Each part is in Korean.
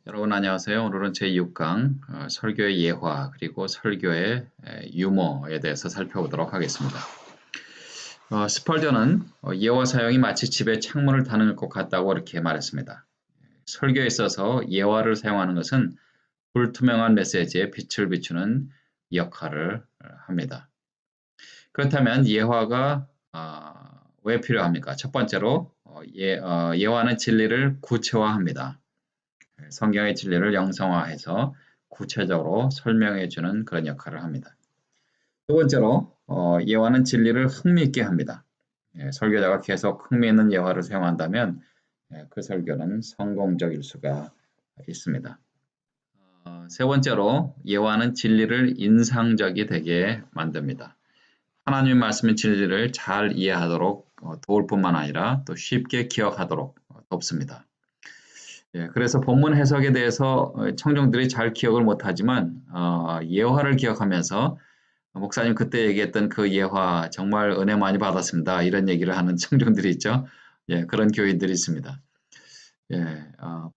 여러분 안녕하세요. 오늘은 제6강 설교의 예화 그리고 설교의 유머에 대해서 살펴보도록 하겠습니다. 스펄전은 예화 사용이 마치 집에 창문을 닫는 것 같다고 이렇게 말했습니다. 설교에 있어서 예화를 사용하는 것은 불투명한 메시지에 빛을 비추는 역할을 합니다. 그렇다면 예화가 왜 필요합니까? 첫 번째로 예화는 진리를 구체화합니다. 성경의 진리를 영성화해서 구체적으로 설명해 주는 그런 역할을 합니다. 두 번째로 예화는 진리를 흥미있게 합니다. 설교자가 계속 흥미있는 예화를 사용한다면 그 설교는 성공적일 수가 있습니다. 세 번째로 예화는 진리를 인상적이 되게 만듭니다. 하나님의 말씀의 진리를 잘 이해하도록 도울 뿐만 아니라 또 쉽게 기억하도록 돕습니다. 그래서 본문 해석에 대해서 청중들이 잘 기억을 못하지만 예화를 기억하면서 목사님 그때 얘기했던 그 예화 정말 은혜 많이 받았습니다. 이런 얘기를 하는 청중들이 있죠. 그런 교인들이 있습니다.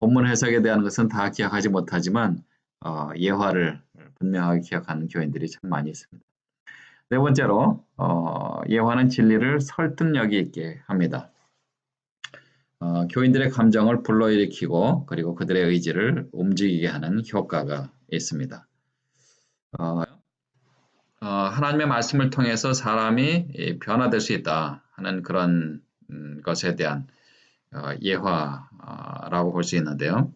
본문 해석에 대한 것은 다 기억하지 못하지만 예화를 분명하게 기억하는 교인들이 참 많이 있습니다. 네 번째로 예화는 진리를 설득력 있게 합니다. 교인들의 감정을 불러일으키고 그리고 그들의 의지를 움직이게 하는 효과가 있습니다. 하나님의 말씀을 통해서 사람이 변화될 수 있다 하는 그런 것에 대한 예화라고 볼 수 있는데요.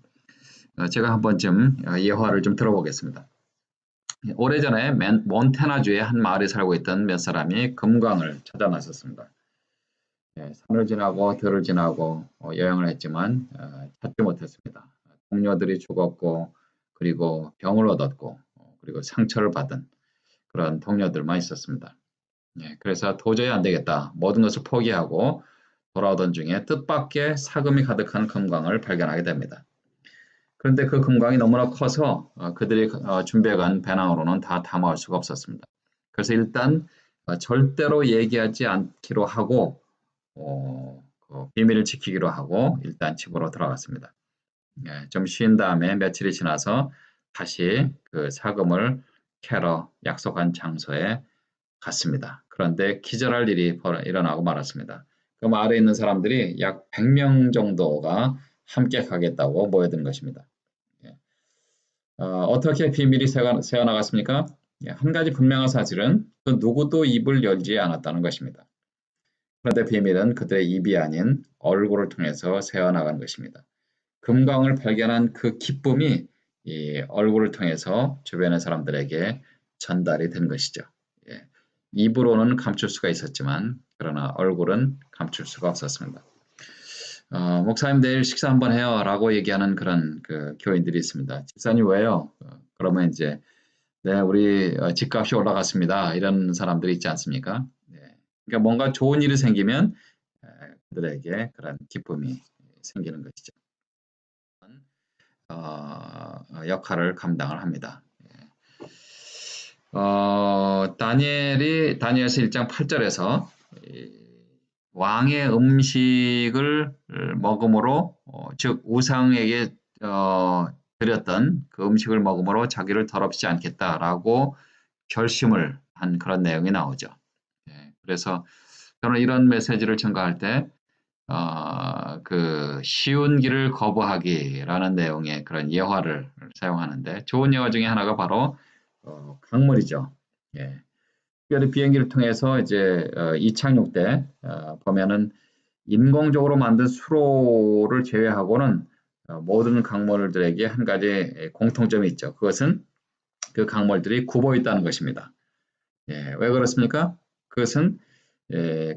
제가 한 번쯤 예화를 좀 들어보겠습니다. 오래전에 몬태나주의 한 마을에 살고 있던 몇 사람이 금광을 찾아 나섰습니다. 산을 지나고 들을 지나고 여행을 했지만 찾지 못했습니다. 동료들이 죽었고 그리고 병을 얻었고 그리고 상처를 받은 그런 동료들만 있었습니다. 그래서 도저히 안 되겠다. 모든 것을 포기하고 돌아오던 중에 뜻밖의 사금이 가득한 금광을 발견하게 됩니다. 그런데 그 금광이 너무나 커서 그들이 준비해간 배낭으로는 다 담아올 수가 없었습니다. 그래서 일단 절대로 얘기하지 않기로 하고 비밀을 지키기로 하고 일단 집으로 들어갔습니다. 좀 쉰 다음에 며칠이 지나서 다시 그 사금을 캐러 약속한 장소에 갔습니다. 그런데 기절할 일이 일어나고 말았습니다. 그 마을에 있는 사람들이 약 100명 정도가 함께 가겠다고 모여든 것입니다. 어떻게 비밀이 새어나갔습니까? 한 가지 분명한 사실은 그 누구도 입을 열지 않았다는 것입니다. 그런데 비밀은 그들의 입이 아닌 얼굴을 통해서 새어나간 것입니다. 금광을 발견한 그 기쁨이 이 얼굴을 통해서 주변의 사람들에게 전달이 된 것이죠. 입으로는 감출 수가 있었지만 그러나 얼굴은 감출 수가 없었습니다. 목사님 내일 식사 한번 해요 라고 얘기하는 그런 그 교인들이 있습니다. 집사님 왜요? 그러면 이제 네, 우리 집값이 올라갔습니다. 이런 사람들이 있지 않습니까? 그러니까 뭔가 좋은 일이 생기면 그들에게 그런 기쁨이 생기는 것이죠. 역할을 감당을 합니다. 다니엘서 1장 8절에서 왕의 음식을 먹음으로 즉 우상에게 드렸던 그 음식을 먹음으로 자기를 더럽히지 않겠다라고 결심을 한 그런 내용이 나오죠. 그래서 저는 이런 메시지를 전가할 때 그 쉬운 길을 거부하기라는 내용의 그런 예화를 사용하는데 좋은 예화 중에 하나가 바로 강물이죠. 특별히 비행기를 통해서 이제 이착륙 때 보면은 인공적으로 만든 수로를 제외하고는 모든 강물들에게 한 가지 공통점이 있죠. 그것은 그 강물들이 굽어 있다는 것입니다. 왜 그렇습니까? 그것은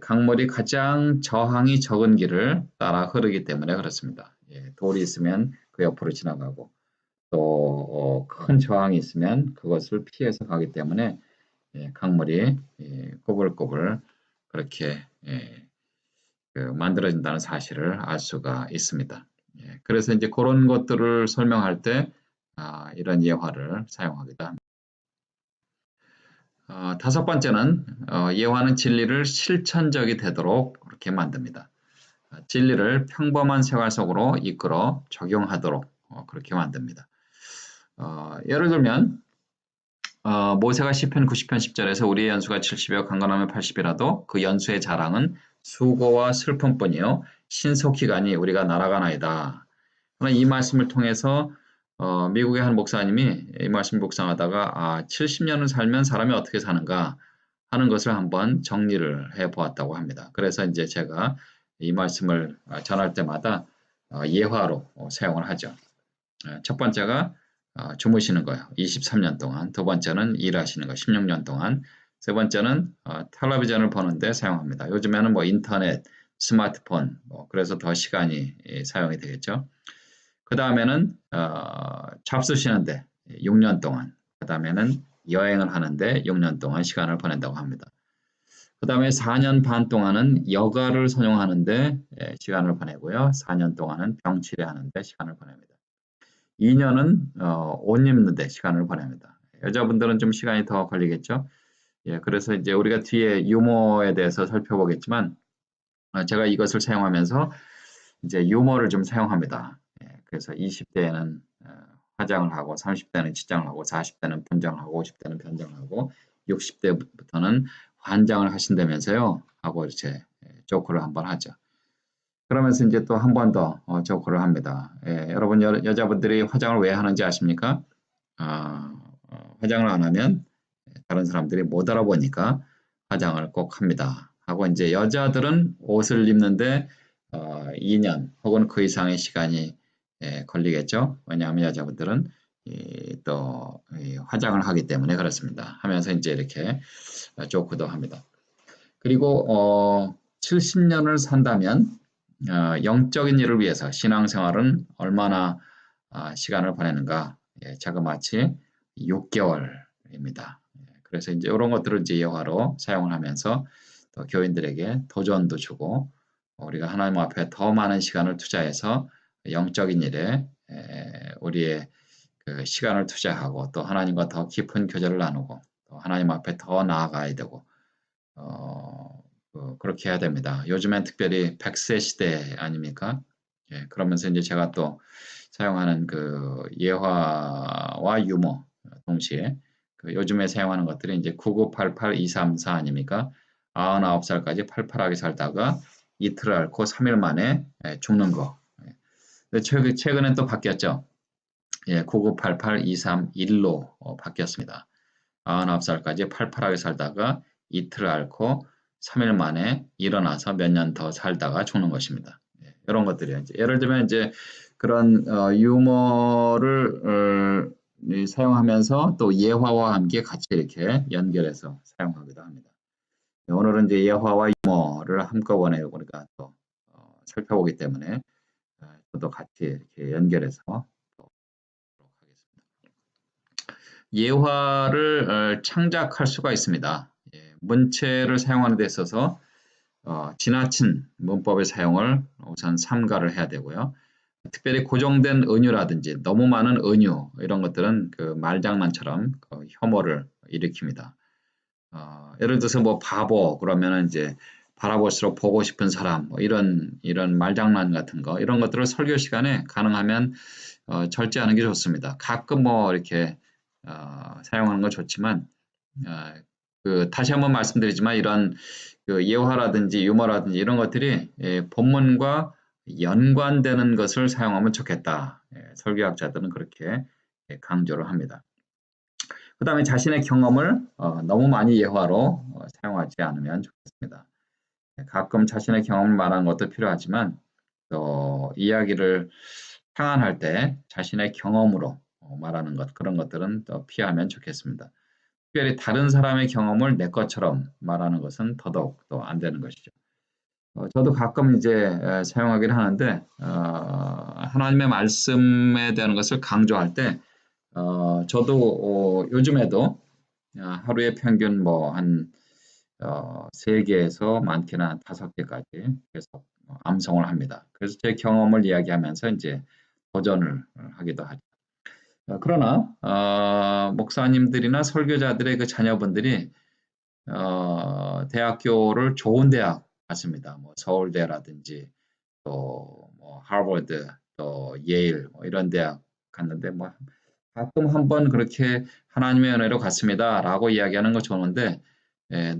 강물이 가장 저항이 적은 길을 따라 흐르기 때문에 그렇습니다. 돌이 있으면 그 옆으로 지나가고 또 큰 저항이 있으면 그것을 피해서 가기 때문에 강물이 꼬불꼬불 그렇게 만들어진다는 사실을 알 수가 있습니다. 그래서 이제 그런 것들을 설명할 때 이런 예화를 사용하기도 합니다. 다섯 번째는 예화는 진리를 실천적이 되도록 그렇게 만듭니다. 진리를 평범한 생활 속으로 이끌어 적용하도록 그렇게 만듭니다. 예를 들면 모세가 시편 90편 10절에서 우리의 연수가 70이요 강건하면 80이라도 그 연수의 자랑은 수고와 슬픔뿐이요 신속히가니 우리가 날아가나이다. 그러나 이 말씀을 통해서 미국의 한 목사님이 이 말씀 묵상하다가 70년을 살면 사람이 어떻게 사는가 하는 것을 한번 정리를 해 보았다고 합니다. 그래서 이제 제가 이 말씀을 전할 때마다 예화로 사용을 하죠. 첫 번째가 주무시는 거예요. 23년 동안. 두 번째는 일하시는 거 16년 동안. 세 번째는 텔레비전을 보는데 사용합니다. 요즘에는 뭐 인터넷, 스마트폰, 그래서 더 시간이 사용이 되겠죠. 그 다음에는 잡수시는데 6년 동안. 그 다음에는 여행을 하는데 6년 동안 시간을 보낸다고 합니다. 그 다음에 4년 반 동안은 여가를 선용하는데 시간을 보내고요. 4년 동안은 병치레하는데 시간을 보냅니다. 2년은 옷 입는데 시간을 보냅니다. 여자분들은 좀 시간이 더 걸리겠죠. 예, 그래서 이제 우리가 뒤에 유머에 대해서 살펴보겠지만 제가 이것을 사용하면서 이제 유머를 좀 사용합니다. 예, 그래서 20대에는 화장을 하고 30대는 치장을 하고 40대는 분장을 하고 50대는 변장을 하고 60대부터는 환장을 하신다면서요 하고 이렇게 조크를 한번 하죠. 그러면서 이제 또 한 번 더 조크를 합니다. 예, 여러분 여자분들이 화장을 왜 하는지 아십니까? 화장을 안 하면 다른 사람들이 못 알아보니까 화장을 꼭 합니다. 하고 이제 여자들은 옷을 입는데 2년 혹은 그 이상의 시간이 걸리겠죠. 왜냐하면 여자분들은 또 화장을 하기 때문에 그렇습니다. 하면서 이제 이렇게 조크도 합니다. 그리고 70년을 산다면 영적인 일을 위해서 신앙생활은 얼마나 시간을 보내는가? 자그마치 6개월입니다. 그래서 이제 이런 것들을 이제 예화로 사용을 하면서 또 교인들에게 도전도 주고 우리가 하나님 앞에 더 많은 시간을 투자해서 영적인 일에 우리의 그 시간을 투자하고 또 하나님과 더 깊은 교제를 나누고 또 하나님 앞에 더 나아가야 되고 그렇게 해야 됩니다. 요즘엔 특별히 100세 시대 아닙니까? 예, 그러면서 이제 제가 또 사용하는 그 예화와 유머 동시에 그 요즘에 사용하는 것들이 이제 9988234 아닙니까? 99살까지 팔팔하게 살다가 이틀을 앓고 3일 만에 죽는 거. 최근에 또 바뀌었죠. 예, 9988231로 바뀌었습니다. 99살까지 팔팔하게 살다가 이틀을 앓고 3일 만에 일어나서 몇 년 더 살다가 죽는 것입니다. 예, 이런 것들이요. 예를 들면 이제 그런 유머를 사용하면서 또 예화와 함께 같이 이렇게 연결해서 사용하기도 합니다. 네, 오늘은 이제 예화와 유머를 한꺼번에 우리가 또 살펴보기 때문에 저도 같이 이렇게 연결해서 보도록 하겠습니다. 예화를 창작할 수가 있습니다. 예, 문체를 사용하는 데 있어서 지나친 문법의 사용을 우선 삼가를 해야 되고요. 특별히 고정된 은유라든지 너무 많은 은유 이런 것들은 그 말장난처럼 그 혐오를 일으킵니다. 예를 들어서 뭐 바보 그러면은 이제 바라볼수록 보고 싶은 사람 뭐 이런 말장난 같은 거 이런 것들을 설교 시간에 가능하면 절제하는 게 좋습니다. 가끔 뭐 이렇게 사용하는 건 좋지만 그 다시 한번 말씀드리지만 이런 그 예화라든지 유머라든지 이런 것들이 본문과 연관되는 것을 사용하면 좋겠다. 설교학자들은 그렇게 강조를 합니다. 그 다음에 자신의 경험을 너무 많이 예화로 사용하지 않으면 좋겠습니다. 가끔 자신의 경험을 말하는 것도 필요하지만 또 이야기를 상한할 때 자신의 경험으로 말하는 것 그런 것들은 또 피하면 좋겠습니다. 특별히 다른 사람의 경험을 내 것처럼 말하는 것은 더더욱 또 안 되는 것이죠. 저도 가끔 이제 사용하긴 하는데 하나님의 말씀에 대한 것을 강조할 때 저도 요즘에도 하루에 평균 뭐 한 3개에서 많게는 한 5개까지 계속 암송을 합니다. 그래서 제 경험을 이야기하면서 이제 도전을 하기도 하죠. 그러나 목사님들이나 설교자들의 그 자녀분들이 대학교를 좋은 대학 갔습니다. 뭐 서울대라든지 또 뭐 하버드, 또 예일 뭐 이런 대학 갔는데 뭐 가끔 한번 그렇게 하나님의 은혜로 갔습니다라고 이야기하는 거 좋은데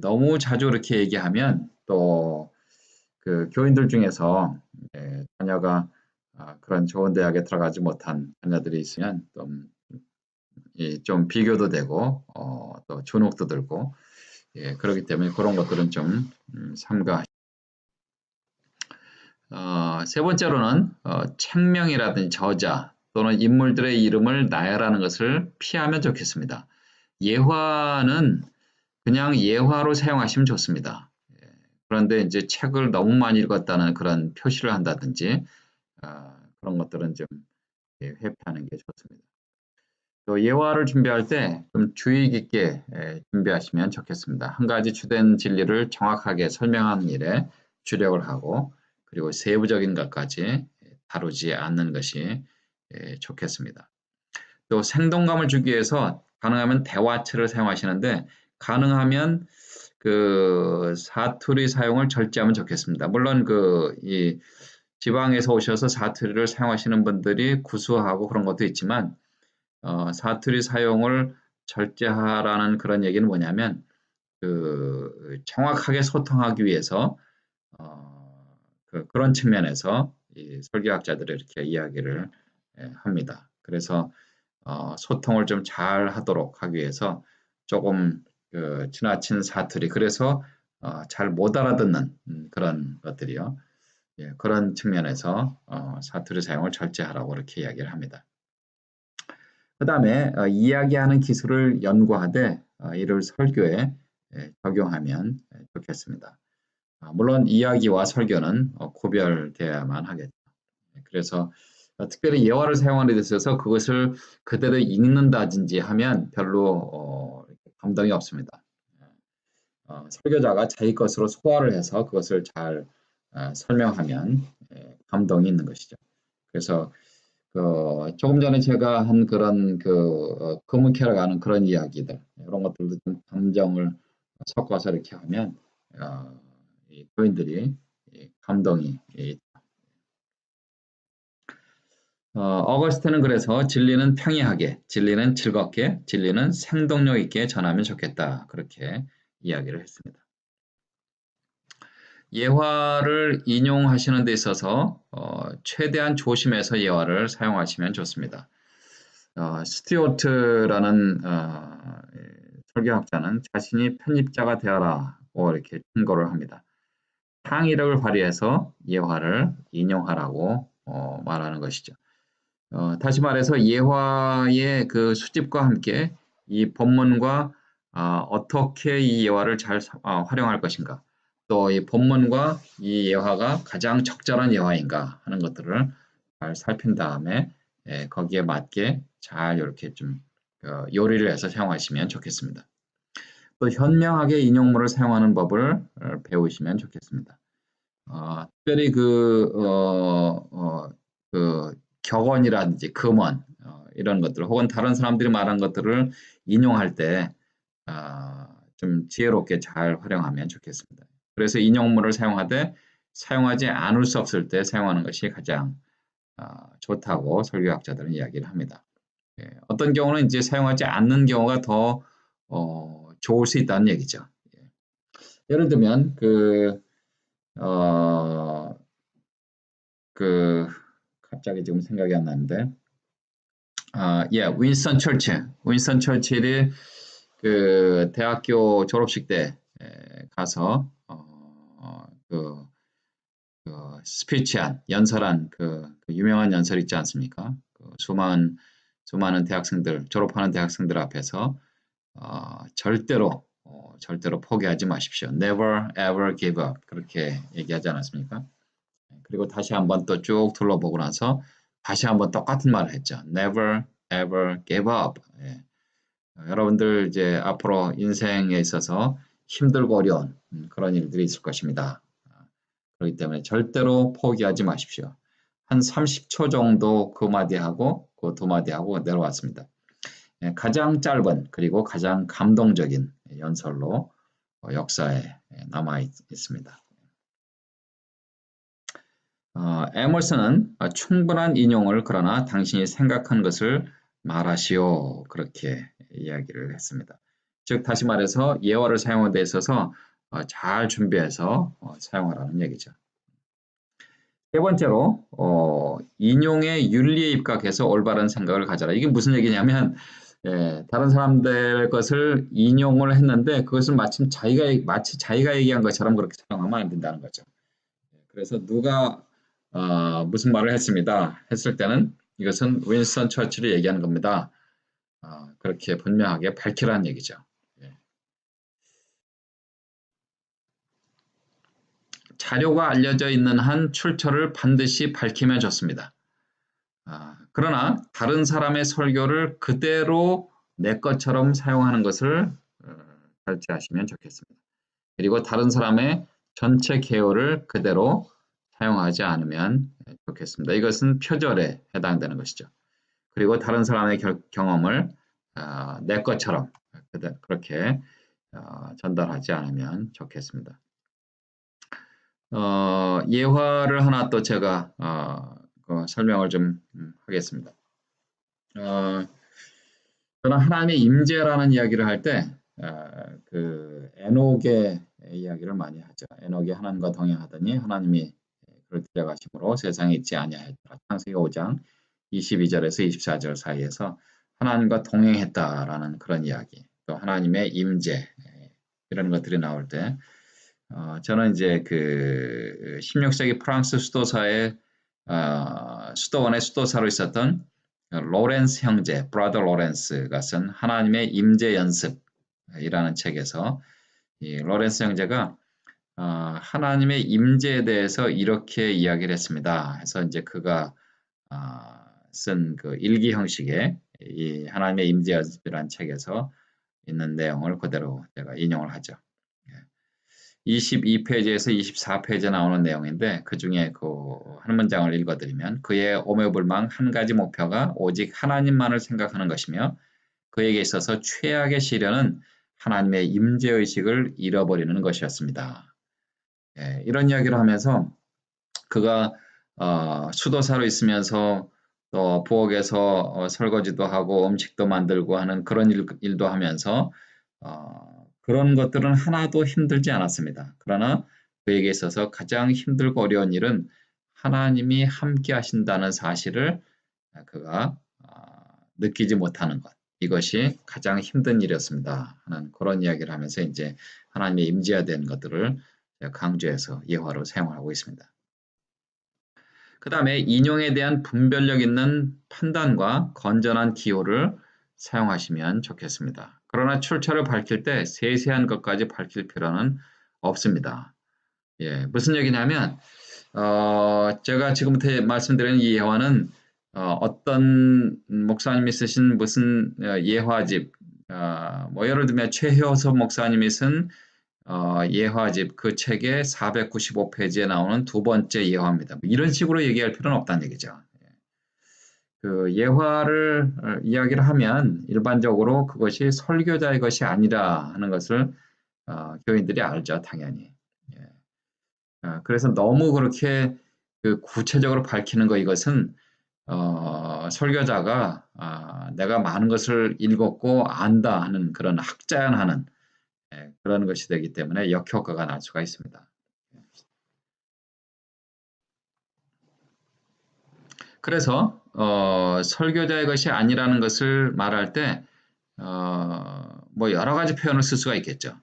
너무 자주 그렇게 얘기하면 또 그 교인들 중에서 자녀가 그런 좋은 대학에 들어가지 못한 자녀들이 있으면 좀 비교도 되고 또 주눅도 들고 그렇기 때문에 그런 것들은 좀 삼가. 세 번째로는 책명이라든지 저자 또는 인물들의 이름을 나열하는 것을 피하면 좋겠습니다. 예화는 그냥 예화로 사용하시면 좋습니다. 그런데 이제 책을 너무 많이 읽었다는 그런 표시를 한다든지 그런 것들은 좀 회피하는 게 좋습니다. 또 예화를 준비할 때 좀 주의 깊게 준비하시면 좋겠습니다. 한 가지 주된 진리를 정확하게 설명하는 일에 주력을 하고 그리고 세부적인 것까지 다루지 않는 것이 좋겠습니다. 또 생동감을 주기 위해서 가능하면 대화체를 사용하시는데 가능하면 그 사투리 사용을 절제하면 좋겠습니다. 물론 이 지방에서 오셔서 사투리를 사용하시는 분들이 구수하고 그런 것도 있지만 사투리 사용을 절제하라는 그런 얘기는 뭐냐면 정확하게 소통하기 위해서 그런 측면에서 이 설교학자들이 이렇게 이야기를 합니다. 그래서 소통을 좀 잘 하도록 하기 위해서 조금 지나친 사투리 그래서 잘 못 알아듣는 그런 것들이요. 그런 측면에서 사투리 사용을 절제하라고 이렇게 이야기를 합니다. 그 다음에 이야기하는 기술을 연구하되 이를 설교에 적용하면 좋겠습니다. 물론 이야기와 설교는 구별되어야만 하겠죠. 그래서 특별히 예화를 사용하는 데 있어서 그것을 그대로 읽는다든지 하면 별로 감동이 없습니다. 설교자가 자기 것으로 소화를 해서 그것을 잘 설명하면 감동이 있는 것이죠. 그래서 조금 전에 제가 한 그런 거문캐러 가는 그런 이야기들 이런 것들도 좀 감정을 섞어서 이렇게 하면 이 교인들이 감동이 어거스트는 그래서 진리는 평이하게, 진리는 즐겁게, 진리는 생동력 있게 전하면 좋겠다. 그렇게 이야기를 했습니다. 예화를 인용하시는 데 있어서 최대한 조심해서 예화를 사용하시면 좋습니다. 스튜어트라는 설교학자는 자신이 편집자가 되어라고 이렇게 충고를 합니다. 창의력을 발휘해서 예화를 인용하라고 말하는 것이죠. 다시 말해서 예화의 그 수집과 함께 이 본문과 어떻게 이 예화를 잘 활용할 것인가 또 이 본문과 이 예화가 가장 적절한 예화인가 하는 것들을 잘 살핀 다음에 거기에 맞게 잘 이렇게 좀 요리를 해서 사용하시면 좋겠습니다. 또 현명하게 인용문을 사용하는 법을 배우시면 좋겠습니다. 특별히 격언이라든지 금언 이런 것들 혹은 다른 사람들이 말한 것들을 인용할 때 좀 지혜롭게 잘 활용하면 좋겠습니다. 그래서 인용문을 사용하되 사용하지 않을 수 없을 때 사용하는 것이 가장 좋다고 설교학자들은 이야기를 합니다. 어떤 경우는 이제 사용하지 않는 경우가 더 좋을 수 있다는 얘기죠. 예를 들면 갑자기 지금 생각이 안 나는데 윈스턴 처칠이 그 대학교 졸업식 때 가서 스피치한 연설한 그 유명한 연설 있지 않습니까? 수많은 대학생들 졸업하는 대학생들 앞에서 절대로 포기하지 마십시오. Never ever give up 그렇게 얘기하지 않았습니까? 그리고 다시 한번 또 쭉 둘러보고 나서 다시 한번 똑같은 말을 했죠. Never ever give up. 여러분들 이제 앞으로 인생에 있어서 힘들고 어려운 그런 일들이 있을 것입니다. 그렇기 때문에 절대로 포기하지 마십시오. 한 30초 정도 그 마디하고 그 두 마디하고 내려왔습니다. 가장 짧은 그리고 가장 감동적인 연설로 역사에 남아 있습니다. 에머슨은 충분한 인용을 그러나 당신이 생각한 것을 말하시오. 그렇게 이야기를 했습니다. 즉 다시 말해서 예화를 사용하는 데 있어서 잘 준비해서 사용하라는 얘기죠. 세 번째로 인용의 윤리에 입각해서 올바른 생각을 가져라. 이게 무슨 얘기냐면 다른 사람들 것을 인용을 했는데 그것을 마치 자기가 얘기한 것처럼 그렇게 사용하면 안 된다는 거죠. 그래서 누가 무슨 말을 했습니다. 했을 때는 이것은 윈스턴 처칠이 얘기하는 겁니다. 그렇게 분명하게 밝히라는 얘기죠. 자료가 알려져 있는 한 출처를 반드시 밝히면 좋습니다. 그러나 다른 사람의 설교를 그대로 내 것처럼 사용하는 것을 절제하시면 좋겠습니다. 그리고 다른 사람의 전체 개요를 그대로 사용하지 않으면 좋겠습니다. 이것은 표절에 해당되는 것이죠. 그리고 다른 사람의 경험을 내 것처럼 그렇게 전달하지 않으면 좋겠습니다. 예화를 하나 또 제가 설명을 좀 하겠습니다. 저는 하나님의 임재라는 이야기를 할 때 그 에녹의 이야기를 많이 하죠. 에녹이 하나님과 동행하더니 하나님이 그를 데려가심으로 세상에 있지 아니하였더라. 창세기 5장 22절에서 24절 사이에서 하나님과 동행했다라는 그런 이야기, 또 하나님의 임재 이런 것들이 나올 때 저는 이제 그 16세기 프랑스 수도사의 수도원의 수도사로 있었던 로렌스 형제, 브라더 로렌스가 쓴 하나님의 임재 연습이라는 책에서 이 로렌스 형제가 하나님의 임재에 대해서 이렇게 이야기를 했습니다. 해서 이제 그가 쓴 그 일기 형식의 이 하나님의 임재 연습이라는 책에서 있는 내용을 그대로 제가 인용을 하죠. 22페이지에서 24페이지에 나오는 내용인데 그 중에 그 한 문장을 읽어드리면 그의 오매불망 한 가지 목표가 오직 하나님만을 생각하는 것이며 그에게 있어서 최악의 시련은 하나님의 임재의식을 잃어버리는 것이었습니다. 이런 이야기를 하면서 그가 수도사로 있으면서 또 부엌에서 설거지도 하고 음식도 만들고 하는 그런 일도 하면서 그런 것들은 하나도 힘들지 않았습니다. 그러나 그에게 있어서 가장 힘들고 어려운 일은 하나님이 함께 하신다는 사실을 그가 느끼지 못하는 것. 이것이 가장 힘든 일이었습니다. 하는 그런 이야기를 하면서 이제 하나님의 임재해야 되는 것들을 강조해서 예화로 사용하고 있습니다. 그 다음에 인용에 대한 분별력 있는 판단과 건전한 기호를 사용하시면 좋겠습니다. 그러나 출처를 밝힐 때 세세한 것까지 밝힐 필요는 없습니다. 무슨 얘기냐면 제가 지금부터 말씀드리는 이 예화는 어떤 목사님이 쓰신 무슨 예화집, 뭐 예를 들면 최효섭 목사님이 쓴 예화집 그 책의 495페이지에 나오는 두 번째 예화입니다. 이런 식으로 얘기할 필요는 없다는 얘기죠. 그 예화를 이야기를 하면 일반적으로 그것이 설교자의 것이 아니라 하는 것을 교인들이 알죠, 당연히. 그래서 너무 그렇게 그 구체적으로 밝히는 거 이것은 설교자가 내가 많은 것을 읽었고 안다 하는 그런 학자연하는 그런 것이 되기 때문에 역효과가 날 수가 있습니다. 그래서 설교자의 것이 아니라는 것을 말할 때 뭐 여러 가지 표현을 쓸 수가 있겠죠.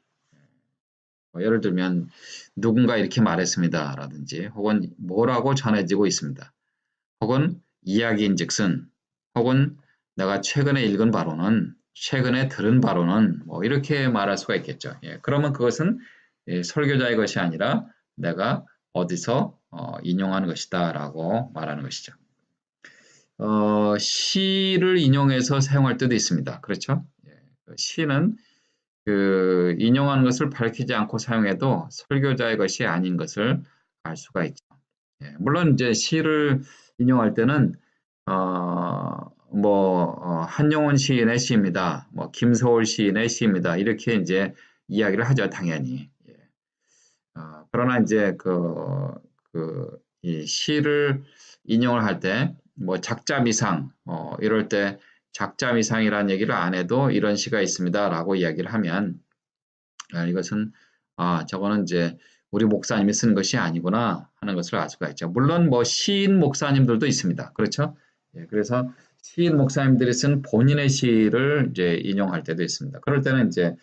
예를 들면 누군가 이렇게 말했습니다 라든지 혹은 뭐라고 전해지고 있습니다. 혹은 이야기인즉슨 혹은 내가 최근에 읽은 바로는 최근에 들은 바로는 뭐 이렇게 말할 수가 있겠죠. 그러면 그것은 설교자의 것이 아니라 내가 어디서 인용하는 것이다 라고 말하는 것이죠. 시를 인용해서 사용할 때도 있습니다. 그렇죠? 시는 그 인용하는 것을 밝히지 않고 사용해도 설교자의 것이 아닌 것을 알 수가 있죠. 물론 이제 시를 인용할 때는 한용운 시인의 시입니다. 뭐 김서울 시인의 시입니다. 이렇게 이제 이야기를 하죠, 당연히. 그러나 이제 그 이 시를 인용을 할 때 뭐 작자미상 이럴 때 작자미상이라는 얘기를 안 해도 이런 시가 있습니다라고 이야기를 하면 이것은 저거는 이제 우리 목사님이 쓴 것이 아니구나 하는 것을 알 수가 있죠. 물론 뭐 시인 목사님들도 있습니다. 그렇죠? 예, 그래서 시인 목사님들이 쓴 본인의 시를 이제 인용할 때도 있습니다. 그럴 때는 이제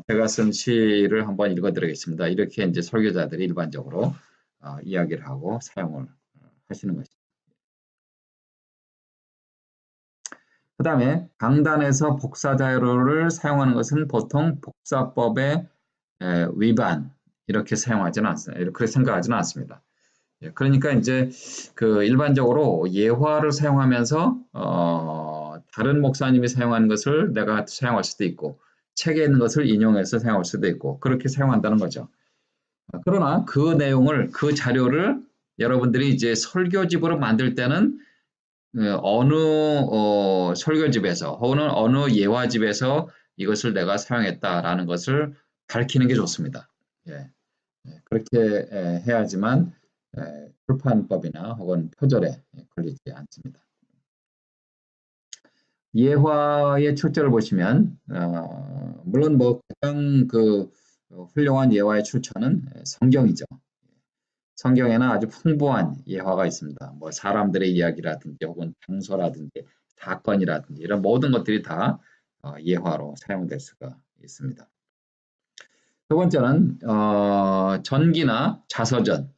제가 쓴 시를 한번 읽어드리겠습니다. 이렇게 이제 설교자들이 일반적으로 이야기를 하고 사용을 하시는 것입니다. 그 다음에 강단에서 복사 자료를 사용하는 것은 보통 복사법의 위반 이렇게 사용하지는 않습니다. 이렇게 생각하지는 않습니다. 예, 그러니까 이제 그 일반적으로 예화를 사용하면서 다른 목사님이 사용하는 것을 내가 사용할 수도 있고 책에 있는 것을 인용해서 사용할 수도 있고 그렇게 사용한다는 거죠. 그러나 그 내용을 그 자료를 여러분들이 이제 설교집으로 만들 때는 어느 설교집에서 혹은 어느 예화집에서 이것을 내가 사용했다라는 것을 밝히는 게 좋습니다. 예, 그렇게 해야지만 출판법이나 혹은 표절에 걸리지 않습니다. 예화의 출처를 보시면 물론 뭐 가장 그 훌륭한 예화의 출처는 성경이죠. 성경에는 아주 풍부한 예화가 있습니다. 뭐 사람들의 이야기라든지 혹은 장소라든지 사건이라든지 이런 모든 것들이 다 예화로 사용될 수가 있습니다. 두 번째는 전기나 자서전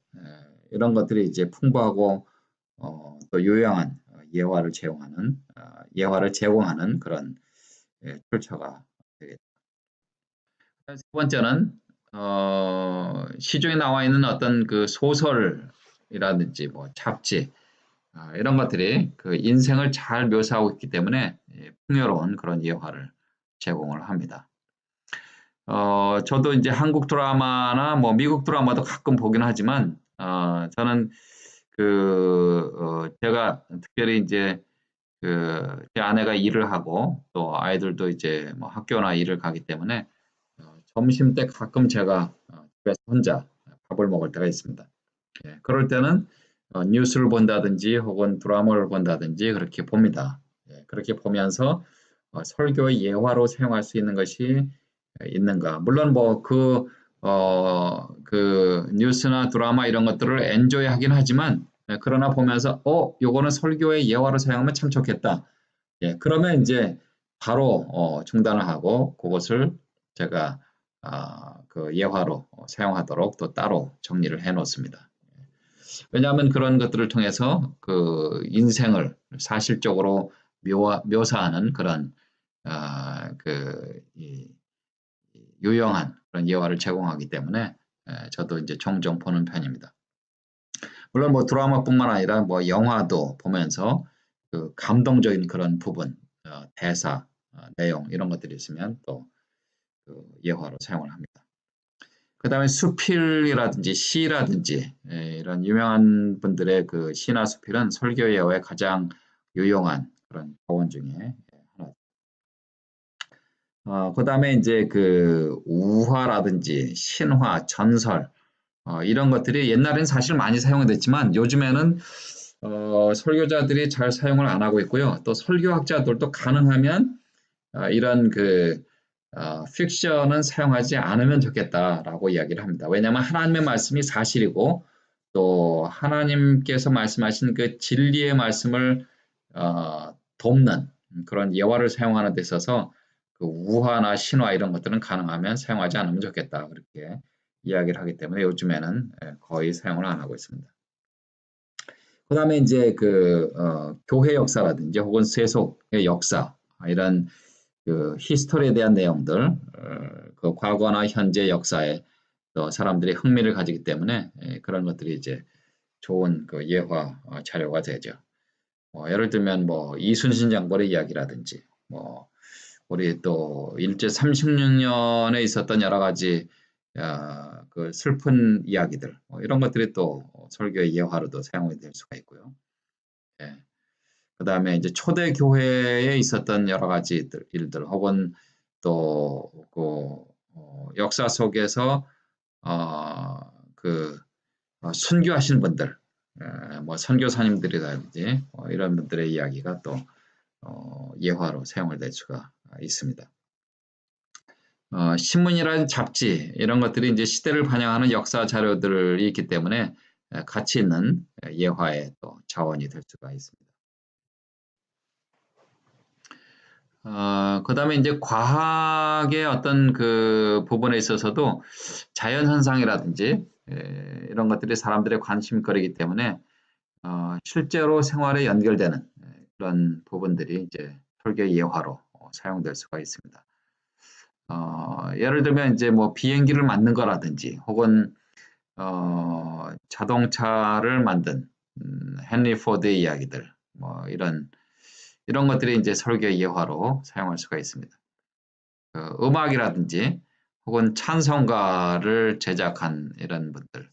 이런 것들이 이제 풍부하고 또 요양한 예화를 제공하는 그런 출처가 되겠다. 세 번째는 시중에 나와 있는 어떤 그 소설이라든지 뭐 잡지 이런 것들이 그 인생을 잘 묘사하고 있기 때문에 풍요로운 그런 예화를 제공을 합니다. 저도 이제 한국 드라마나 뭐 미국 드라마도 가끔 보긴 하지만 저는 제가 특별히 이제 제 아내가 일을 하고 또 아이들도 이제 뭐 학교나 일을 가기 때문에 점심 때 가끔 제가 집에서 혼자 밥을 먹을 때가 있습니다. 예, 그럴 때는 뉴스를 본다든지 혹은 드라마를 본다든지 그렇게 봅니다. 예, 그렇게 보면서 설교의 예화로 사용할 수 있는 것이 있는가. 물론 뭐 그 뉴스나 드라마 이런 것들을 엔조이 하긴 하지만 그러나 보면서 요거는 설교의 예화로 사용하면 참 좋겠다. 예, 그러면 이제 바로 중단을 하고 그것을 제가 그 예화로 사용하도록 또 따로 정리를 해 놓습니다. 왜냐하면 그런 것들을 통해서 그 인생을 사실적으로 묘사하는 그런 유용한 그런 예화를 제공하기 때문에 저도 이제 종종 보는 편입니다. 물론 뭐 드라마뿐만 아니라 뭐 영화도 보면서 그 감동적인 그런 부분, 대사, 내용 이런 것들이 있으면 또그 예화로 사용을 합니다. 그 다음에 수필이라든지 시라든지 이런 유명한 분들의 그 시나 수필은 설교 예화에 가장 유용한 그런 자원 중에 하나. 그 다음에 이제 그 우화라든지 신화, 전설 이런 것들이 옛날엔 사실 많이 사용됐지만 요즘에는 설교자들이 잘 사용을 안 하고 있고요. 또 설교학자들도 가능하면 이런 픽션은 사용하지 않으면 좋겠다라고 이야기를 합니다. 왜냐하면 하나님의 말씀이 사실이고 또 하나님께서 말씀하신 그 진리의 말씀을 돕는 그런 예화를 사용하는 데 있어서 그 우화나 신화 이런 것들은 가능하면 사용하지 않으면 좋겠다 그렇게 이야기를 하기 때문에 요즘에는 거의 사용을 안 하고 있습니다. 그 다음에 이제 교회 역사라든지 혹은 세속의 역사 이런 그 히스토리에 대한 내용들, 그 과거나 현재 역사에 또 사람들이 흥미를 가지기 때문에 그런 것들이 이제 좋은 그 예화 자료가 되죠. 예를 들면 뭐 이순신 장군의 이야기라든지 뭐 우리 또 일제 36년에 있었던 여러 가지 그 슬픈 이야기들 이런 것들이 또 설교의 예화로도 사용이 될 수가 있고요. 예. 그 다음에 이제 초대 교회에 있었던 여러 가지 일들 혹은 또그 역사 속에서 그 순교하신 분들 뭐 선교사님들이라든지 이런 분들의 이야기가 또 예화로 사용을 될 수가 있습니다. 신문이라는 잡지 이런 것들이 이제 시대를 반영하는 역사 자료들이 있기 때문에 가치 있는 예화의 또 자원이 될 수가 있습니다. 그다음에 이제 과학의 어떤 그 부분에 있어서도 자연현상이라든지 이런 것들이 사람들의 관심거리이기 때문에 실제로 생활에 연결되는 그런 부분들이 이제 설계 예화로 사용될 수가 있습니다. 예를 들면 이제 뭐 비행기를 만든 거라든지 혹은 자동차를 만든 헨리 포드의 이야기들 뭐 이런 것들이 이제 설계 예화로 사용할 수가 있습니다. 음악이라든지 혹은 찬송가를 제작한 이런 분들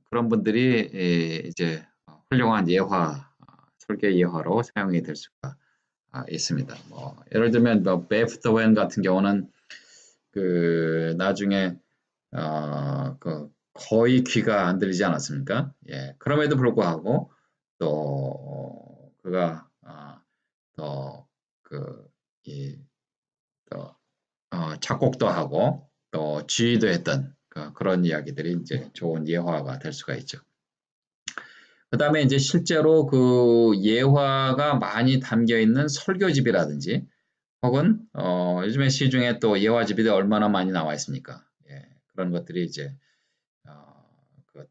그런 분들이 이제 훌륭한 예화 설계 예화로 사용이 될 수가 있습니다. 뭐 예를 들면 뭐 베프토벤 같은 경우는 그 나중에 그 거의 귀가 안 들리지 않았습니까? 예, 그럼에도 불구하고 또 그가 또그 또 작곡도 하고 또 지휘도 했던 그런 이야기들이 이제 좋은 예화가 될 수가 있죠. 그 다음에 이제 실제로 그 예화가 많이 담겨 있는 설교집이라든지 혹은 요즘에 시중에 또 예화집이 얼마나 많이 나와 있습니까? 예, 그런 것들이 이제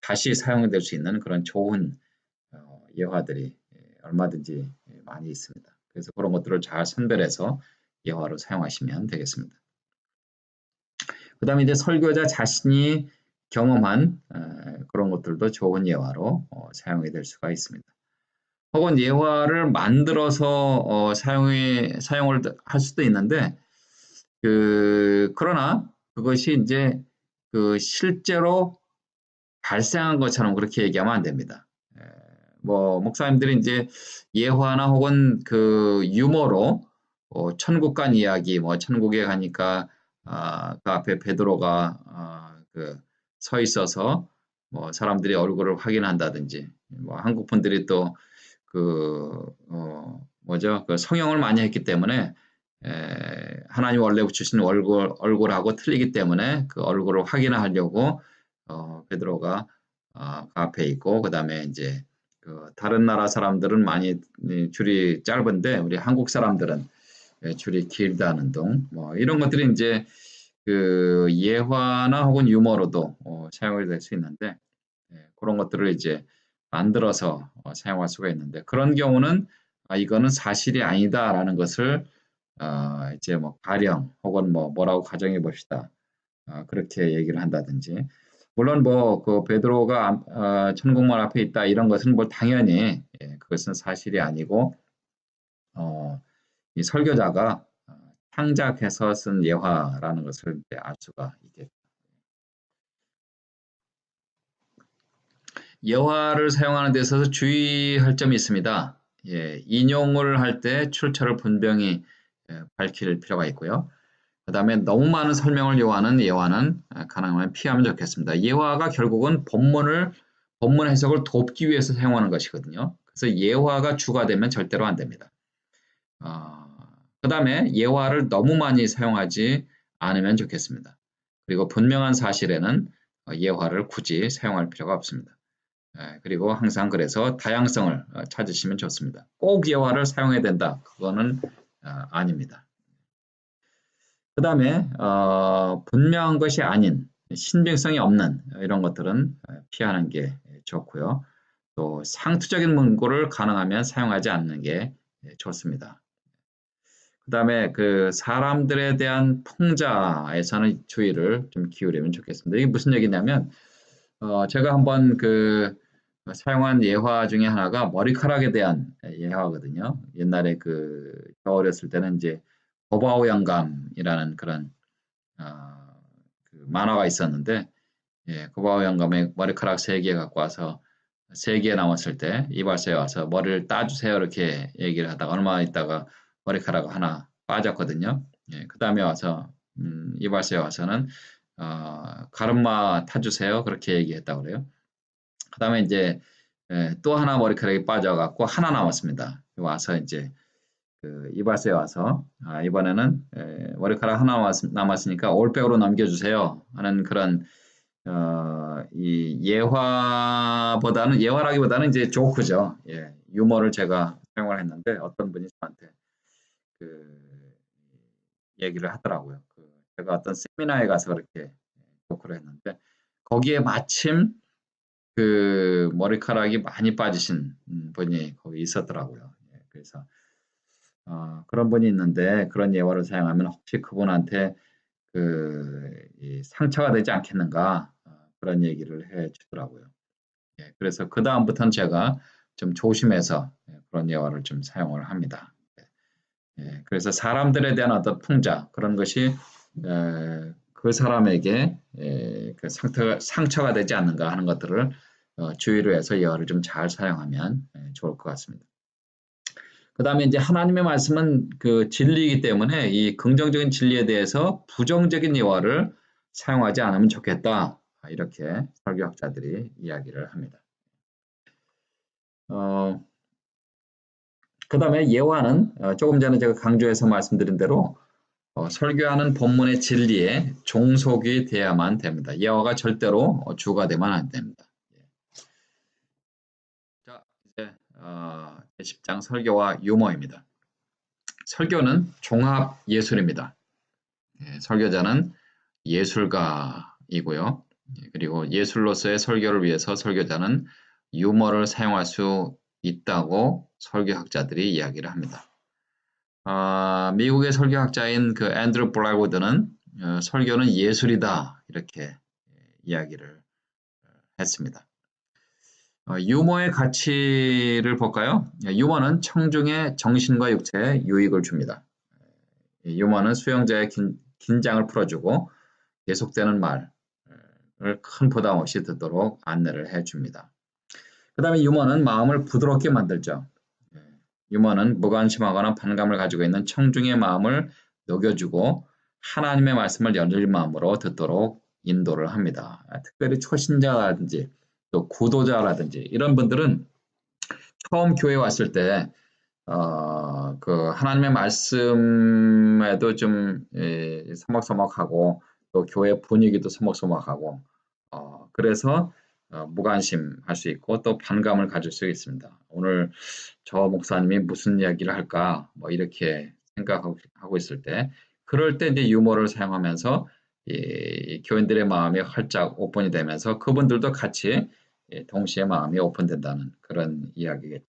다시 사용될 수 있는 그런 좋은 예화들이 얼마든지 많이 있습니다. 그래서 그런 것들을 잘 선별해서 예화로 사용하시면 되겠습니다. 그 다음에 이제 설교자 자신이 경험한 그런 것들도 좋은 예화로 사용이 될 수가 있습니다. 혹은 예화를 만들어서 사용을 할 수도 있는데 그러나 그것이 이제 그 실제로 발생한 것처럼 그렇게 얘기하면 안 됩니다. 뭐 목사님들이 이제 예화나 혹은 그 유머로 천국 간 이야기, 뭐 천국에 가니까 그 앞에 베드로가 그서 있어서 뭐 사람들이 얼굴을 확인한다든지, 뭐 한국 분들이 또 뭐죠? 그 성형을 많이 했기 때문에 하나님 원래 주신 얼굴하고 틀리기 때문에 그 얼굴을 확인하려고 베드로가 그 앞에 있고 그다음에 이제 다른 나라 사람들은 많이 줄이 짧은데 우리 한국 사람들은 줄이 길다는 등 뭐 이런 것들이 이제 그 예화나 혹은 유머로도 사용이 될 수 있는데 그런 것들을 이제 만들어서 사용할 수가 있는데 그런 경우는 이거는 사실이 아니다라는 것을 이제 뭐 가령 혹은 뭐라고 가정해 봅시다. 그렇게 얘기를 한다든지 물론 뭐 그 베드로가 천국문 앞에 있다 이런 것은 뭐 당연히 그것은 사실이 아니고 이 설교자가 창작해서 쓴 예화라는 것을 이제 알 수가 있겠죠. 예화를 사용하는 데 있어서 주의할 점이 있습니다. 예, 인용을 할 때 출처를 분명히 밝힐 필요가 있고요. 그 다음에 너무 많은 설명을 요하는 예화는 가능하면 피하면 좋겠습니다. 예화가 결국은 본문 해석을 돕기 위해서 사용하는 것이거든요. 그래서 예화가 주가 되면 절대로 안 됩니다. 그 다음에 예화를 너무 많이 사용하지 않으면 좋겠습니다. 그리고 분명한 사실에는 예화를 굳이 사용할 필요가 없습니다. 그리고 항상 그래서 다양성을 찾으시면 좋습니다. 꼭 예화를 사용해야 된다. 그거는 아닙니다. 그 다음에 분명한 것이 아닌 신빙성이 없는 이런 것들은 피하는 게 좋고요. 또 상투적인 문구를 가능하면 사용하지 않는 게 좋습니다. 그 다음에 그 사람들에 대한 통자에서는 주의를 좀 기울이면 좋겠습니다. 이게 무슨 얘기냐면 제가 한번 사용한 예화 중에 하나가 머리카락에 대한 예화거든요. 옛날에 저 어렸을 때는 이제 버바오 영감이라는 그런 만화가 있었는데 버바오 영감의 머리카락 3개 갖고 와서 3개 남았을 때 이발소에 와서 머리를 따주세요 이렇게 얘기를 하다가 얼마 있다가 머리카락 하나 빠졌거든요. 그 다음에 와서 이발소에 와서는 가르마 타주세요 그렇게 얘기했다고 그래요. 그다음에 이제 또 하나 머리카락이 빠져갖고 하나 남았습니다. 와서 이제 그 이발소에 와서 이번에는 머리카락 하나 남았으니까 올백으로 넘겨주세요 하는 그런 이 예화라기보다는 이제 조크죠. 예, 유머를 제가 사용을 했는데 어떤 분이 저한테 그 얘기를 하더라고요. 제가 어떤 세미나에 가서 그렇게 조크를 했는데 거기에 마침 그 머리카락이 많이 빠지신 분이 거기 있었더라고요. 예, 그래서 그런 분이 있는데 그런 예화를 사용하면 혹시 그분한테 이 상처가 되지 않겠는가 그런 얘기를 해 주더라고요. 예, 그래서 그 다음부터는 제가 좀 조심해서 그런 예화를 좀 사용을 합니다. 예, 그래서 사람들에 대한 어떤 풍자 그런 것이 그 사람에게 그 상처가 되지 않는가 하는 것들을 주의로 해서 예화를 좀 잘 사용하면 좋을 것 같습니다. 그 다음에 이제 하나님의 말씀은 그 진리이기 때문에 이 긍정적인 진리에 대해서 부정적인 예화를 사용하지 않으면 좋겠다. 이렇게 설교학자들이 이야기를 합니다. 그 다음에 예화는 조금 전에 제가 강조해서 말씀드린 대로 설교하는 본문의 진리에 종속이 돼야만 됩니다. 예화가 절대로 주가 되면 안 됩니다. 자, 이제 제10장 설교와 유머입니다. 설교는 종합 예술입니다. 설교자는 예술가이고요. 그리고 예술로서의 설교를 위해서 설교자는 유머를 사용할 수 있다고 설교학자들이 이야기를 합니다. 미국의 설교학자인 그 앤드루 블랙우드는 설교는 예술이다 이렇게 이야기를 했습니다. 유머의 가치를 볼까요? 유머는 청중의 정신과 육체에 유익을 줍니다. 유머는 수용자의 긴장을 풀어주고 계속되는 말을 큰 부담 없이 듣도록 안내를 해줍니다. 그 다음에 유머는 마음을 부드럽게 만들죠. 유머는 무관심하거나 반감을 가지고 있는 청중의 마음을 녹여주고 하나님의 말씀을 열린 마음으로 듣도록 인도를 합니다. 특별히 초신자라든지 또 구도자라든지 이런 분들은 처음 교회 왔을 때 그 하나님의 말씀에도 좀 서먹서먹하고 또 교회 분위기도 서먹서먹하고 그래서 무관심할 수 있고 또 반감을 가질 수 있습니다. 오늘 저 목사님이 무슨 이야기를 할까 뭐 이렇게 생각하고 있을 때 그럴 때 이제 유머를 사용하면서 이 교인들의 마음이 활짝 오픈이 되면서 그분들도 같이 동시에 마음이 오픈된다는 그런 이야기겠죠.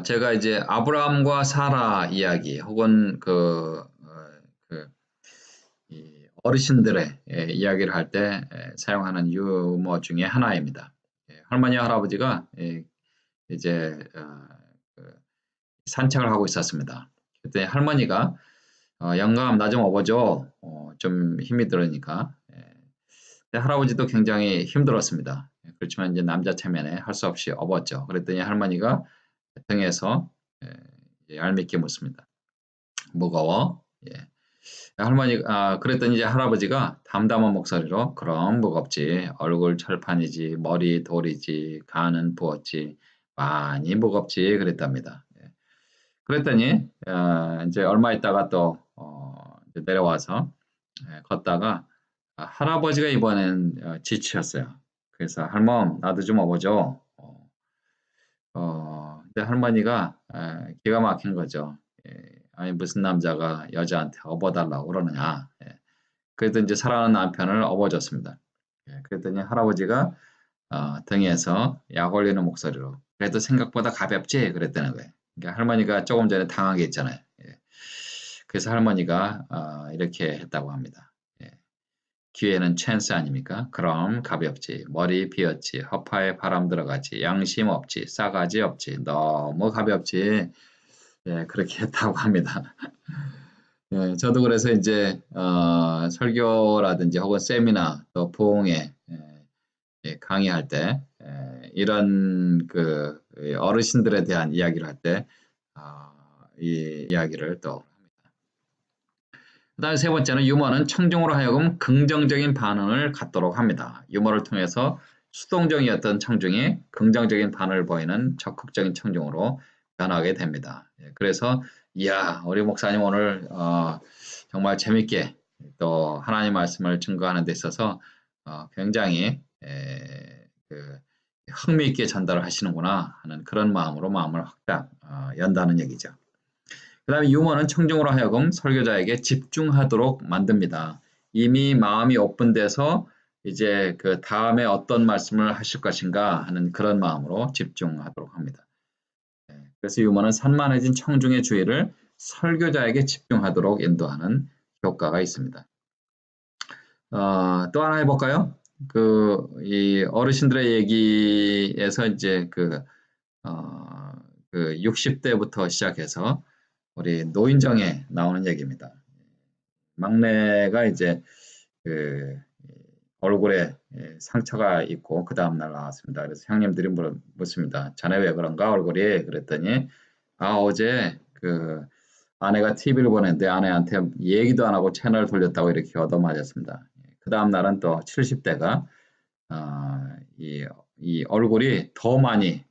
제가 이제 아브라함과 사라 이야기 혹은 이 어르신들의 이야기를 할 때 사용하는 유머 중에 하나입니다. 할머니와 할아버지가 이제 산책을 하고 있었습니다. 그때 할머니가 영감 나 좀 업어줘. 좀 힘이 들으니까. 할아버지도 굉장히 힘들었습니다. 그렇지만 이제 남자 체면에 할 수 없이 업었죠. 그랬더니 할머니가 등에서 얄밉게 묻습니다. 무거워? 예. 그랬더니 이제 할아버지가 담담한 목소리로 그럼 무겁지. 얼굴 철판이지, 머리 돌이지, 간은 부었지, 많이 무겁지. 그랬답니다. 예. 그랬더니 이제 얼마 있다가 또 이제 내려와서 걷다가 할아버지가 이번엔 지치셨어요. 그래서 할멈 나도 좀 업어줘. 근데 할머니가 기가 막힌 거죠. 예, 아니 무슨 남자가 여자한테 업어달라고 그러느냐. 예. 그래도 이제 사랑하는 남편을 업어줬습니다. 예, 그랬더니 할아버지가 등에서 약 올리는 목소리로 그래도 생각보다 가볍지 그랬다는 거예요. 그러니까 할머니가 조금 전에 당한 게 있잖아요. 예. 그래서 할머니가 이렇게 했다고 합니다. 예. 기회는 찬스 아닙니까? 그럼 가볍지. 머리 비었지. 허파에 바람 들어가지. 양심 없지. 싸가지 없지. 너무 가볍지. 예, 그렇게 했다고 합니다. 예, 저도 그래서 이제 설교라든지 혹은 세미나 또 부흥회 강의할 때 이런 그 어르신들에 대한 이야기를 할 때 이 이야기를 또 합니다. 그다음에 세 번째는 유머는 청중으로 하여금 긍정적인 반응을 갖도록 합니다. 유머를 통해서 수동적이었던 청중이 긍정적인 반응을 보이는 적극적인 청중으로 변하게 됩니다. 그래서 이야, 우리 목사님 오늘 정말 재밌게 또 하나님 말씀을 증거하는 데 있어서 굉장히 흥미있게 전달을 하시는구나 하는 그런 마음으로 마음을 확 연다는 얘기죠. 그 다음에 유머는 청중으로 하여금 설교자에게 집중하도록 만듭니다. 이미 마음이 오픈돼서 이제 그 다음에 어떤 말씀을 하실 것인가 하는 그런 마음으로 집중하도록 합니다. 그래서 유머는 산만해진 청중의 주의를 설교자에게 집중하도록 인도하는 효과가 있습니다. 또 하나 해볼까요? 이 어르신들의 얘기에서 이제 그 60대부터 시작해서 우리 노인정에 나오는 얘기입니다. 막내가 이제 그 얼굴에 상처가 있고 그 다음날 나왔습니다. 그래서 형님들이 묻습니다. 자네 왜 그런가 얼굴이? 그랬더니 어제 그 아내가 TV를 보냈는데 아내한테 얘기도 안 하고 채널 돌렸다고 이렇게 얻어맞았습니다. 그 다음날은 또 70대가 이 얼굴이 더 많이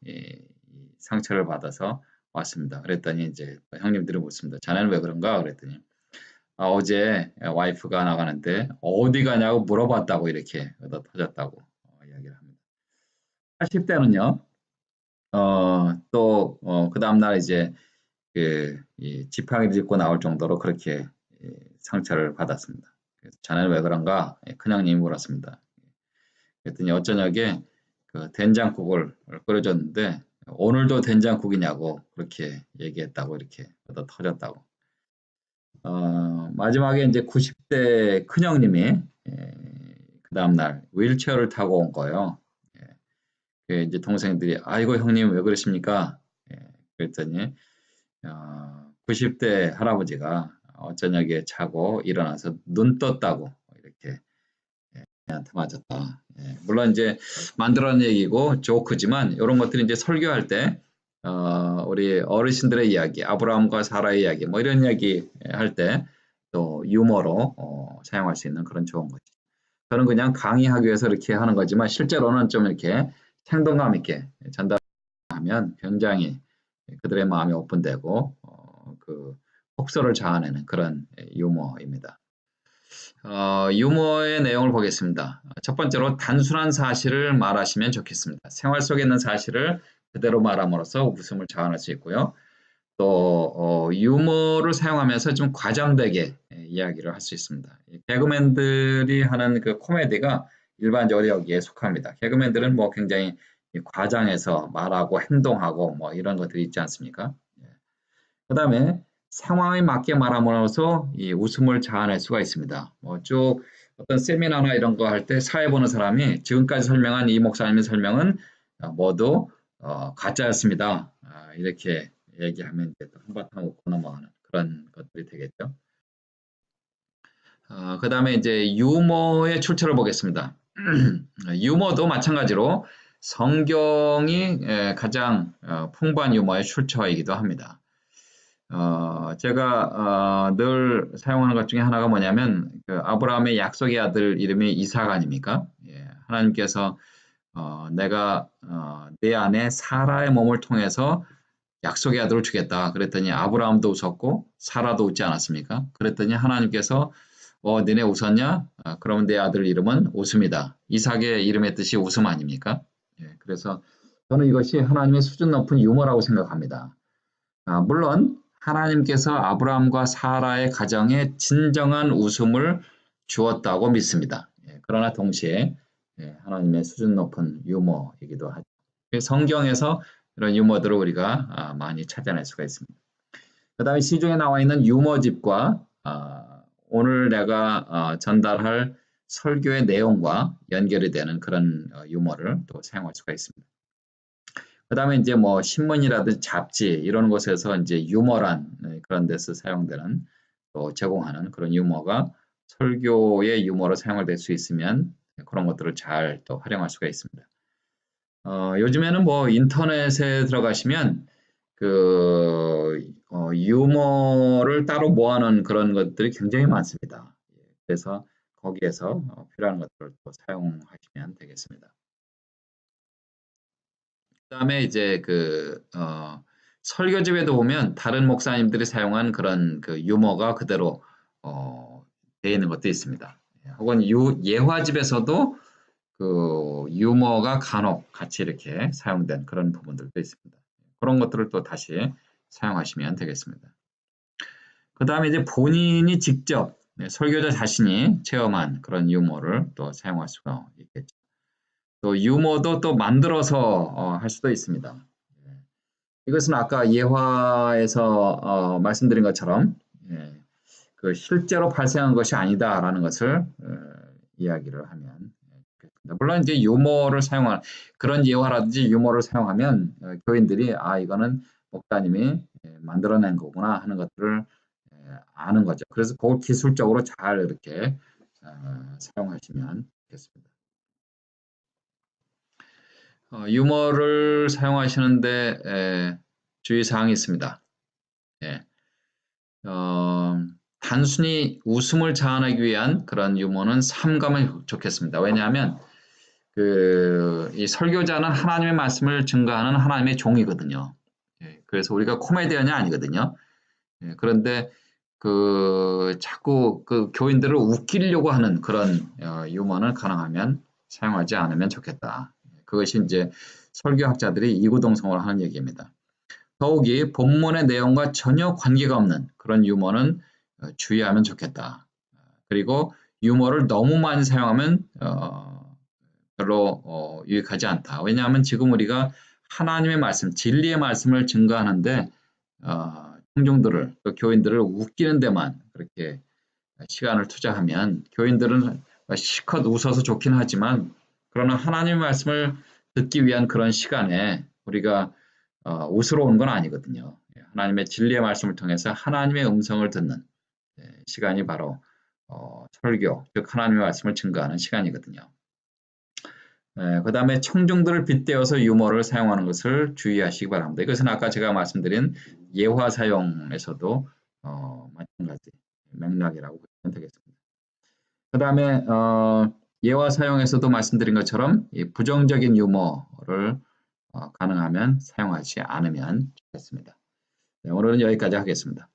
상처를 받아서 왔습니다. 그랬더니 이제 형님들이 묻습니다. 자네는 왜 그런가? 그랬더니 어제 와이프가 나가는데 어디 가냐고 물어봤다고 이렇게 얻어 터졌다고 이야기를 합니다. 80대는요, 그 다음날 이제 이 지팡이를 짚고 나올 정도로 그렇게 상처를 받았습니다. 그래서 자네는 왜 그런가? 큰형님이 물었습니다. 그랬더니 어쩌냐게 그 된장국을 끓여줬는데 오늘도 된장국이냐고 그렇게 얘기했다고 이렇게 얻어 터졌다고. 마지막에 이제 90대 큰형님이 그 다음날 휠체어를 타고 온 거예요. 이제 동생들이 아이고 형님 왜 그러십니까? 그랬더니 90대 할아버지가 어쩌냐게 자고 일어나서 눈 떴다고 이렇게 한테 맞았다. 물론 이제 만들어낸 얘기고 조크지만 이런 것들이 이제 설교할 때 우리 어르신들의 이야기, 아브라함과 사라의 이야기, 뭐 이런 이야기 할 때 또 유머로 사용할 수 있는 그런 좋은 거죠. 저는 그냥 강의하기 위해서 이렇게 하는 거지만 실제로는 좀 이렇게 생동감 있게 전달하면 굉장히 그들의 마음이 오픈되고 그 폭소를 자아내는 그런 유머입니다. 유머의 내용을 보겠습니다. 첫 번째로 단순한 사실을 말하시면 좋겠습니다. 생활 속에 있는 사실을 그대로 말함으로써 웃음을 자아낼 수 있고요. 또 유머를 사용하면서 좀 과장되게 이야기를 할 수 있습니다. 개그맨들이 하는 그 코미디가 일반적으로 여기에 속합니다. 개그맨들은 뭐 굉장히 과장해서 말하고 행동하고 뭐 이런 것들이 있지 않습니까? 그 다음에 상황에 맞게 말함으로써 이 웃음을 자아낼 수가 있습니다. 뭐 쭉 어떤 세미나나 이런 거 할 때 사회 보는 사람이 지금까지 설명한 이 목사님의 설명은 모두 가짜였습니다. 이렇게 얘기하면 이제 또 한바탕 웃고 넘어가는 그런 것들이 되겠죠. 그 다음에 이제 유머의 출처를 보겠습니다. 유머도 마찬가지로 성경이 가장 풍부한 유머의 출처이기도 합니다. 제가 늘 사용하는 것 중에 하나가 뭐냐면 그 아브라함의 약속의 아들 이름이 이삭 아닙니까? 하나님께서 내가 내 안에 사라의 몸을 통해서 약속의 아들을 주겠다. 그랬더니 아브라함도 웃었고 사라도 웃지 않았습니까? 그랬더니 하나님께서 너네 웃었냐? 그러면 내 아들 이름은 웃음이다. 이삭의 이름의 뜻이 웃음 아닙니까? 그래서 저는 이것이 하나님의 수준 높은 유머라고 생각합니다. 물론 하나님께서 아브라함과 사라의 가정에 진정한 웃음을 주었다고 믿습니다. 그러나 동시에 하나님의 수준 높은 유머이기도 하죠. 성경에서 이런 유머들을 우리가 많이 찾아낼 수가 있습니다. 그 다음에 시중에 나와 있는 유머집과 오늘 내가 전달할 설교의 내용과 연결이 되는 그런 유머를 또 사용할 수가 있습니다. 그 다음에 이제 뭐 신문이라든지 잡지 이런 곳에서 이제 유머란 그런 데서 사용되는 또 제공하는 그런 유머가 설교의 유머로 사용될 수 있으면 그런 것들을 잘 또 활용할 수가 있습니다. 요즘에는 뭐 인터넷에 들어가시면 그 유머를 따로 모아놓은 그런 것들이 굉장히 많습니다. 그래서 거기에서 필요한 것들을 또 사용하시면 되겠습니다. 그다음에 이제 설교집에도 보면 다른 목사님들이 사용한 그런 그 유머가 그대로 되어 있는 것도 있습니다. 혹은 예화집에서도 그 유머가 간혹 같이 이렇게 사용된 그런 부분들도 있습니다. 그런 것들을 또 다시 사용하시면 되겠습니다. 그 다음에 이제 본인이 직접 설교자 자신이 체험한 그런 유머를 또 사용할 수가 있겠죠. 또 유머도 또 만들어서 할 수도 있습니다. 이것은 아까 예화에서 말씀드린 것처럼 그 실제로 발생한 것이 아니다라는 것을 이야기를 하면 좋겠습니다. 물론 이제 유머를 사용한 그런 예화라든지 유머를 사용하면 교인들이 이거는 목사님이 만들어낸 거구나 하는 것들을 아는 거죠. 그래서 그걸 기술적으로 잘 이렇게 사용하시면 좋겠습니다. 유머를 사용하시는데 주의사항이 있습니다. 예. 단순히 웃음을 자아내기 위한 그런 유머는 삼가면 좋겠습니다. 왜냐하면 이 설교자는 하나님의 말씀을 증거하는 하나님의 종이거든요. 예. 그래서 우리가 코미디언이 아니거든요. 예. 그런데 자꾸 그 교인들을 웃기려고 하는 그런 유머는 가능하면 사용하지 않으면 좋겠다. 그것이 이제 설교학자들이 이구동성으로 하는 얘기입니다. 더욱이 본문의 내용과 전혀 관계가 없는 그런 유머는 주의하면 좋겠다. 그리고 유머를 너무 많이 사용하면 별로 유익하지 않다. 왜냐하면 지금 우리가 하나님의 말씀, 진리의 말씀을 증거하는데 청중들을, 교인들을 웃기는 데만 그렇게 시간을 투자하면 교인들은 실컷 웃어서 좋긴 하지만 그러나 하나님의 말씀을 듣기 위한 그런 시간에 우리가 웃으러 오는 건 아니거든요. 하나님의 진리의 말씀을 통해서 하나님의 음성을 듣는 시간이 바로 설교, 즉 하나님의 말씀을 증거하는 시간이거든요. 그 다음에 청중들을 빗대어서 유머를 사용하는 것을 주의하시기 바랍니다. 이것은 아까 제가 말씀드린 예화 사용에서도 마찬가지 맥락이라고 보시면 되겠습니다. 그 다음에 예화 사용에서도 말씀드린 것처럼 부정적인 유머를 가능하면 사용하지 않으면 좋겠습니다. 네, 오늘은 여기까지 하겠습니다.